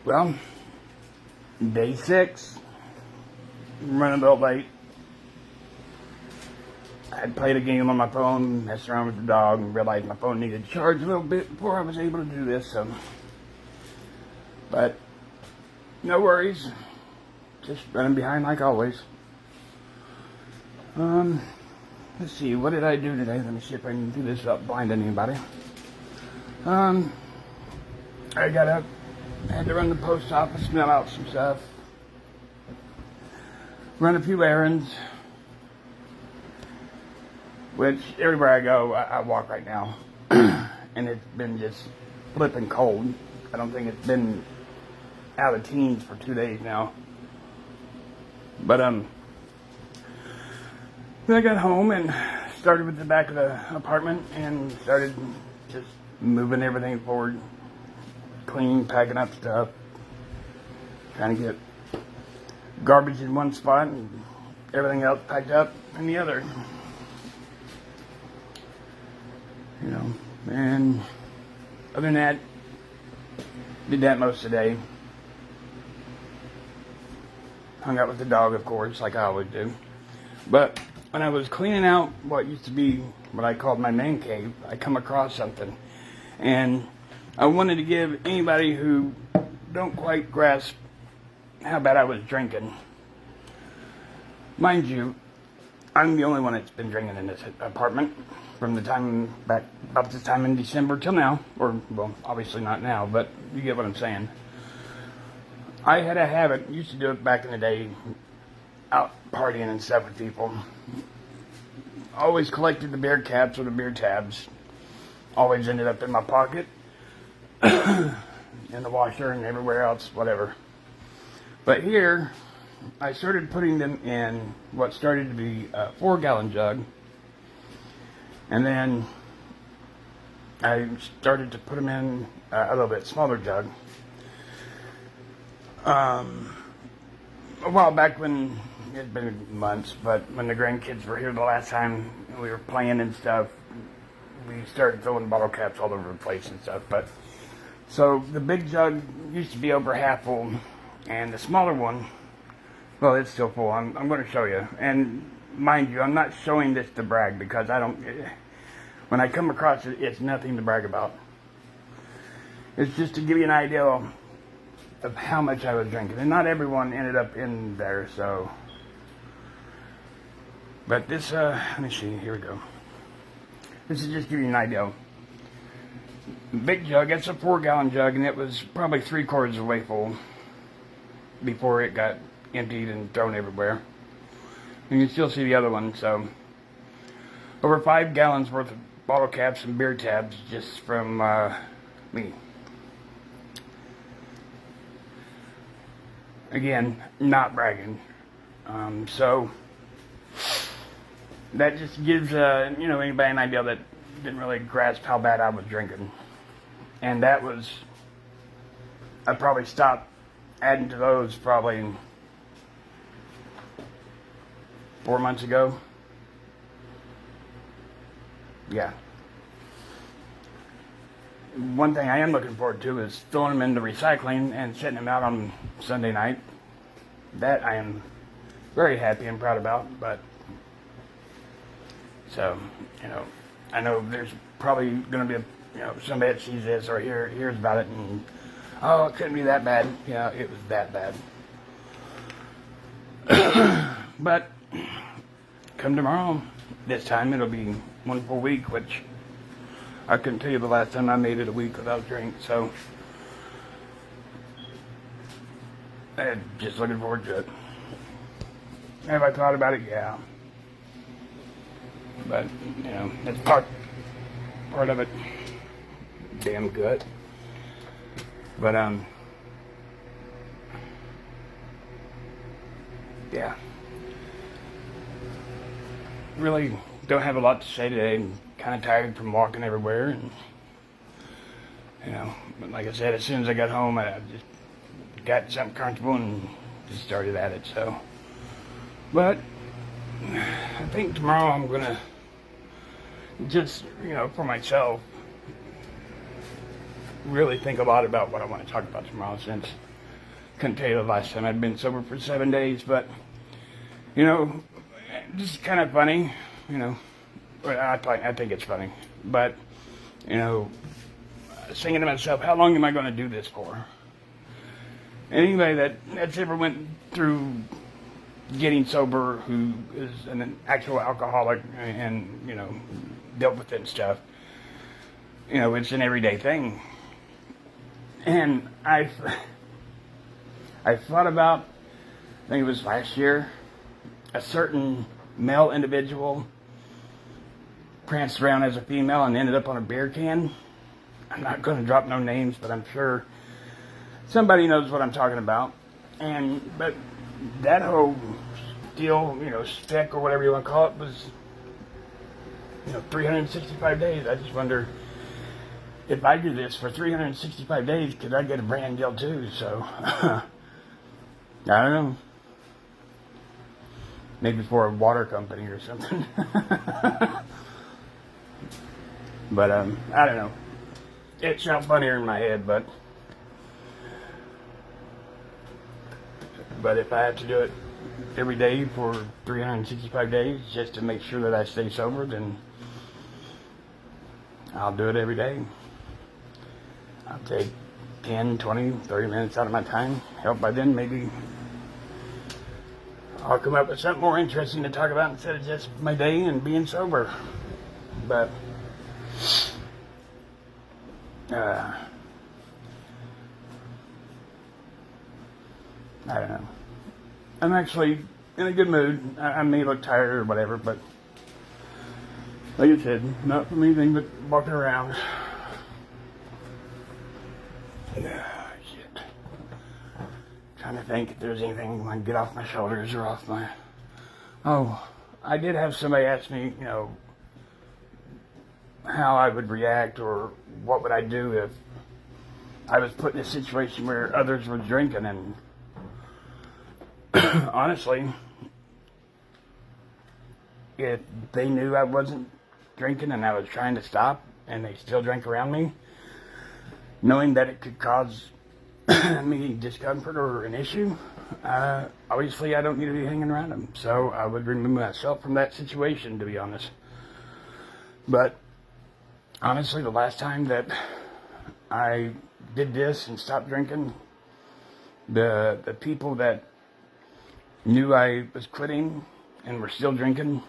Well, day 6, running a little late. I had played a game on my phone, messed around with the dog, and realized my phone needed to charge a little bit before I was able to do this. But no worries, just running behind like always. Let's see, what did I do today? Let me see if I can do this without blinding anybody. I got up, had to run the post office, mail out some stuff, run a few errands, which everywhere I go, I walk right now, and it's been just flipping cold. I don't think it's been out of teens for 2 days now. But then I got home and started with the back of the apartment and started just moving everything forward, cleaning, packing up stuff, trying to get garbage in one spot and everything else packed up in the other. You know, and other than that, did that most of the day. Hung out with the dog, of course, like I always do. But when I was cleaning out what used to be what I called my man cave, I come across something. And I wanted to give anybody who don't quite grasp how bad I was drinking. Mind you, I'm the only one that's been drinking in this apartment from the time back, about this time in December till now. Or, well, obviously not now, but you get what I'm saying. I had a habit, used to do it back in the day, out partying and stuff with people. Always collected the beer caps or the beer tabs. Always ended up in my pocket, in the washer and everywhere else, whatever. But here, I started putting them in what started to be a 4-gallon jug. And then I started to put them in a little bit smaller jug. A while back when, it's been months, but when the grandkids were here the last time we were playing and stuff, we started throwing bottle caps all over the place and stuff. But so the big jug used to be over half full, and the smaller one, well, it's still full. I'm going to show you. And mind you, I'm not showing this to brag because I don't. When I come across it, it's nothing to brag about. It's just to give you an idea of how much I was drinking, and not everyone ended up in there. So, but this, let me see. Here we go. This is just to give you an idea. Big jug. It's a 4-gallon jug, and it was probably 3/4 of the way full before it got emptied and thrown everywhere. And you can still see the other one. So, over 5 gallons worth of bottle caps and beer tabs just from me. Again, not bragging. So that just gives anybody an idea that didn't really grasp how bad I was drinking. And that was, I probably stopped adding to those probably 4 months ago. Yeah. One thing I am looking forward to is throwing them into recycling and setting them out on Sunday night. That I am very happy and proud about. But so, I know there's probably going to be somebody that sees this or hears about it and, oh, it couldn't be that bad. Yeah, it was that bad. But come tomorrow, this time it'll be 1 full week, which I couldn't tell you the last time I made it a week without drink, so I'm just looking forward to it. Have I thought about it? Yeah. But, that's part of it. Damn good. But, yeah. Really don't have a lot to say today. I'm kind of tired from walking everywhere, and but like I said, as soon as I got home, I just got something comfortable and just started at it. So, but I think tomorrow I'm gonna just for myself really think a lot about what I want to talk about tomorrow, since couldn't tell you the last time I'd been sober for 7 days, but, you know, just kind of funny, you know. I think it's funny, but, you know, thinking to myself, how long am I going to do this for? Anybody that's ever went through getting sober who is an actual alcoholic and, you know, dealt with it and stuff, you know, it's an everyday thing. And I thought about, I think it was last year, a certain male individual pranced around as a female and ended up on a beer can. I'm not going to drop no names, but I'm sure somebody knows what I'm talking about. But that whole deal, you know, stick or whatever you want to call it, was, you know, 365 days. I just wonder, if I do this for 365 days, could I get a brand deal too? So, I don't know. Maybe for a water company or something. But, I don't know. It sounds funnier in my head, but if I have to do it every day for 365 days just to make sure that I stay sober, then I'll do it every day. I'll take 10, 20, 30 minutes out of my time. Help by then, maybe I'll come up with something more interesting to talk about instead of just my day and being sober. But I don't know. I'm actually in a good mood. I may look tired or whatever, but like I said, not from anything but walking around. Shit. Trying to think if there's anything I can get off my shoulders or off my... Oh, I did have somebody ask me, you know, how I would react or what would I do if I was put in a situation where others were drinking. And honestly, if they knew I wasn't drinking and I was trying to stop and they still drank around me, knowing that it could cause me discomfort or an issue, obviously I don't need to be hanging around them. So I would remove myself from that situation, to be honest. But honestly, the last time that I did this and stopped drinking, the people that knew I was quitting and were still drinking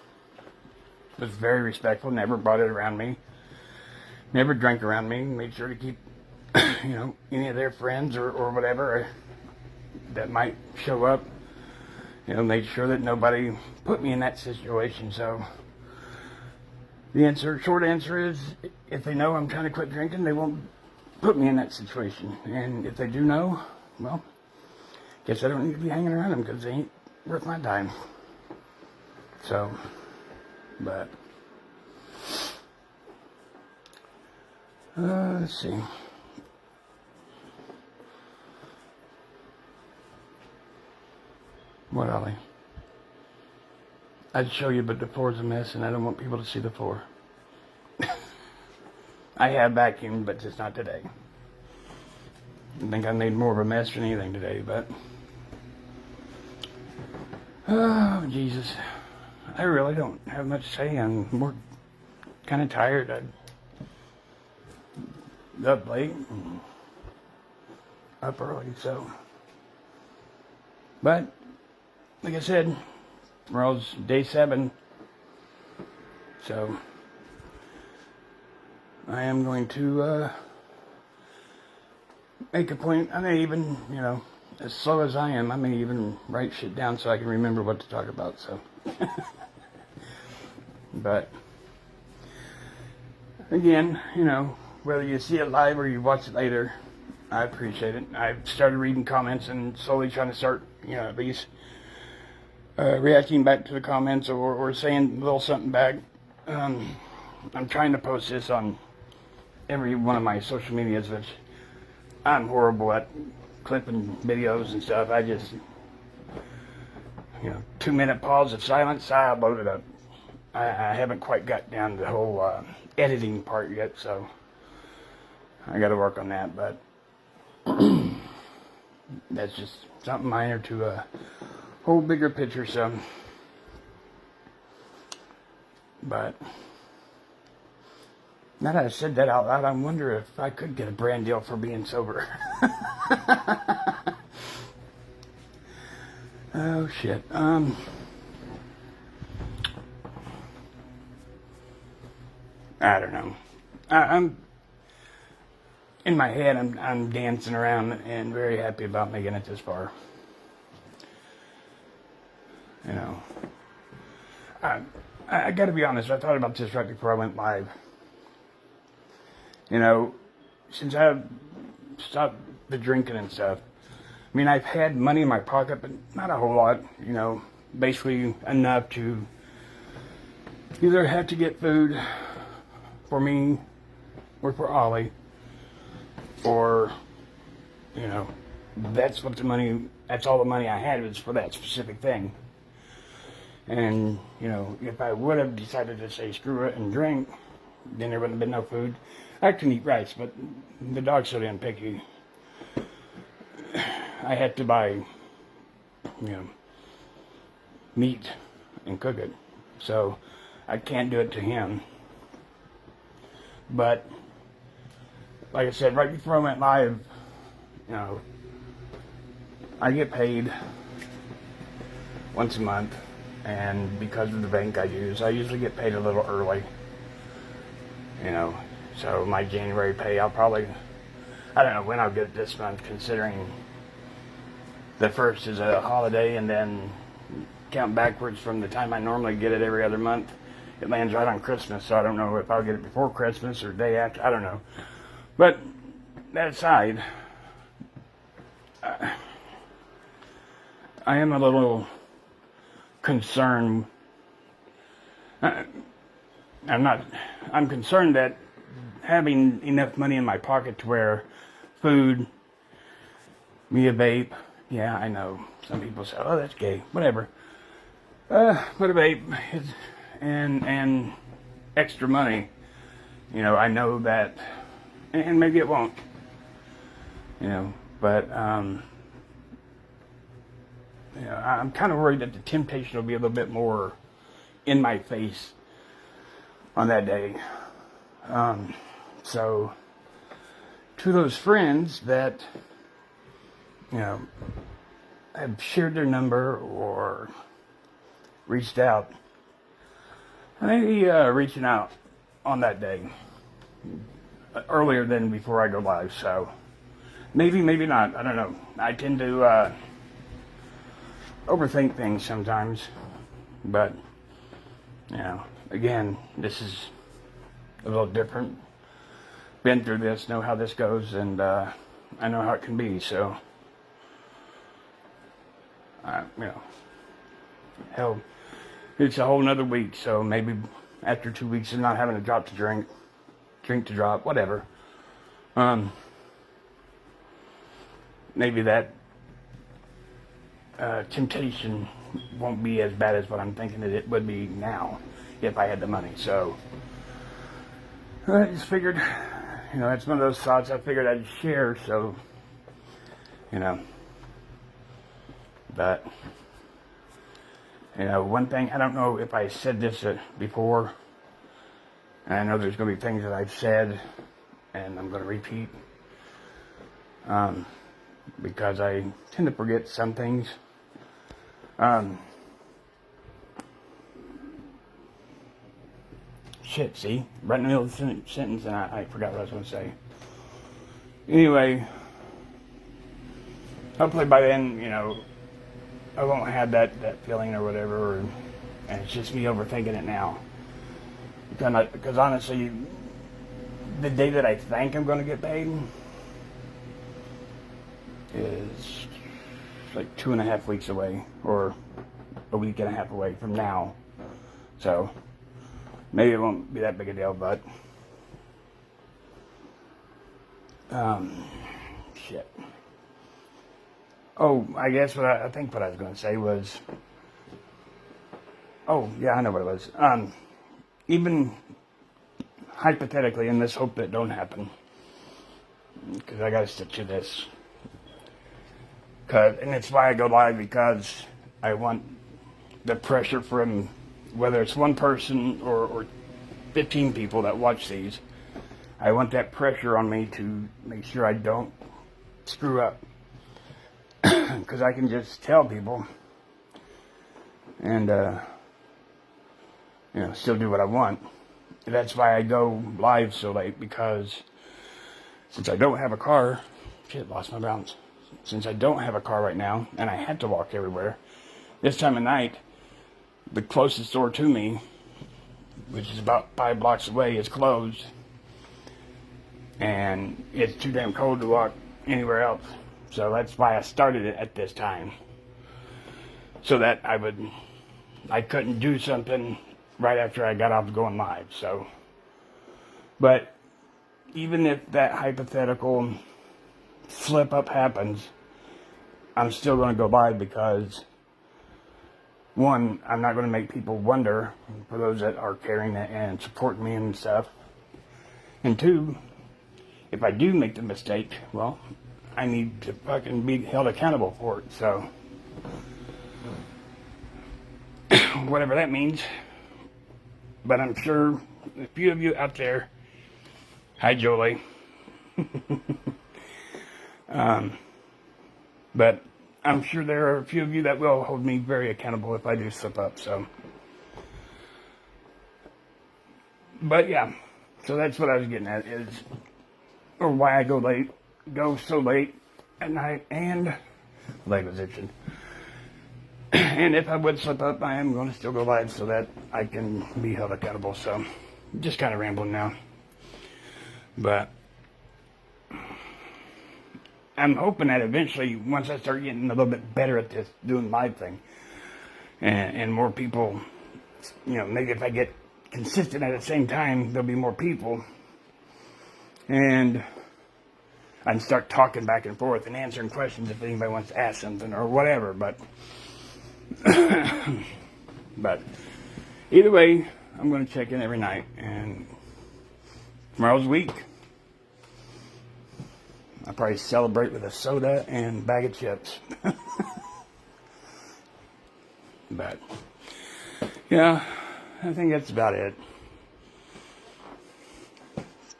was very respectful, never brought it around me, never drank around me, made sure to keep, you know, any of their friends or whatever that might show up, you know, made sure that nobody put me in that situation. So the short answer is, if they know I'm trying to quit drinking, they won't put me in that situation. And if they do know, well, guess I don't need to be hanging around them because they ain't worth my time. So, but, let's see. What, Ollie? I'd show you, but the floor's a mess and I don't want people to see the floor. I have vacuumed, but just not today. I think I made more of a mess than anything today, but... Oh, Jesus. I really don't have much to say. I'm more kind of tired. I'm up late and up early, so... But, like I said, tomorrow's day 7, so... I am going to make a point. I may even, you know, as slow as I am, I may even write shit down so I can remember what to talk about. So, but again, you know, whether you see it live or you watch it later, I appreciate it. I've started reading comments and slowly trying to start, you know, at least reacting back to the comments or saying a little something back. I'm trying to post this on every one of my social medias, which I'm horrible at clipping videos and stuff. I just, you know, 2-minute pause of silence, I load it up. I haven't quite got down to the whole editing part yet, so I got to work on that. But that's just something minor to a whole bigger picture. So, but now that I said that out loud, I wonder if I could get a brand deal for being sober. Oh shit. I don't know. I'm in my head. I'm dancing around and very happy about making it this far. You know, I got to be honest. I thought about this right before I went live. You know, since I've stopped the drinking and stuff, I mean, I've had money in my pocket, but not a whole lot. You know, basically enough to either have to get food for me or for Ollie, or, you know, that's all the money I had was for that specific thing. And, you know, if I would have decided to say screw it and drink, then there wouldn't have been no food. I can eat rice, but the dog's so damn picky. I had to buy, you know, meat and cook it. So I can't do it to him. But, like I said, right before I went live, you know, I get paid once a month. And because of the bank I use, I usually get paid a little early. You know, so my January pay, I don't know when I'll get it this month, considering the first is a holiday, and then count backwards from the time I normally get it every other month. It lands right on Christmas, so I don't know if I'll get it before Christmas or day after. I don't know. But that aside, I am a little concerned. I'm concerned that having enough money in my pocket to where food, me a vape, yeah, I know. Some people say, oh, that's gay. Whatever. But a vape and extra money, you know, I know that, and maybe it won't, you know, but, you know, I'm kind of worried that the temptation will be a little bit more in my face on that day. So, to those friends that, you know, have shared their number or reached out, I may be reaching out on that day earlier than before I go live. So maybe not. I don't know. I tend to overthink things sometimes, but you know, again, this is a little different. Been through this, know how this goes, and I know how it can be. So, you know, hell, it's a whole nother week. So maybe after 2 weeks of not having a drop to drink to drop, whatever. Maybe that temptation won't be as bad as what I'm thinking that it would be now if I had the money. So I just figured, you know, that's one of those thoughts I figured I'd share. So, you know, but, you know, one thing, I don't know if I said this before, and I know there's going to be things that I've said and I'm going to repeat, because I tend to forget some things. Shit, see? Right in the middle of the sentence, and I forgot what I was going to say. Anyway, hopefully by then, you know, I won't have that feeling or whatever, and it's just me overthinking it now. Because honestly, the day that I think I'm going to get paid is like 2.5 weeks away, or a week and a half away from now. So maybe it won't be that big a deal, but shit. Oh, I guess I think what I was going to say was, oh yeah, I know what it was. Even hypothetically, and let's hope that don't happen, because I got to stick to this. And it's why I go live, because I want the pressure from, whether it's one person or 15 people that watch these, I want that pressure on me to make sure I don't screw up. Because I can just tell people and, still do what I want. That's why I go live so late, because since I don't have a car, lost my balance. Since I don't have a car right now, and I had to walk everywhere, this time of night, the closest store to me, which is about 5 blocks away, is closed. And it's too damn cold to walk anywhere else. So that's why I started it at this time. So that I couldn't do something right after I got off going live. So, but even if that hypothetical flip up happens, I'm still going to go live, because one, I'm not going to make people wonder, for those that are carrying it and supporting me and stuff. And two, if I do make the mistake, well, I need to fucking be held accountable for it. So, whatever that means. But I'm sure a few of you out there, hi Jolie, but I'm sure there are a few of you that will hold me very accountable if I do slip up. So, but yeah, so that's what I was getting at, is, or why I go so late at night, and leg was itching. And if I would slip up, I am going to still go live so that I can be held accountable. So, just kind of rambling now. But I'm hoping that eventually, once I start getting a little bit better at this, doing live thing, and more people, maybe if I get consistent at the same time, there'll be more people. And I can start talking back and forth and answering questions if anybody wants to ask something or whatever. But but either way, I'm going to check in every night, and tomorrow's week. I'll probably celebrate with a soda and bag of chips. But yeah, I think that's about it.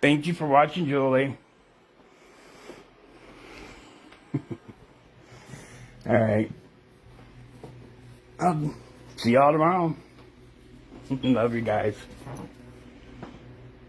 Thank you for watching, Julie. All right. I'll see y'all tomorrow. Love you guys.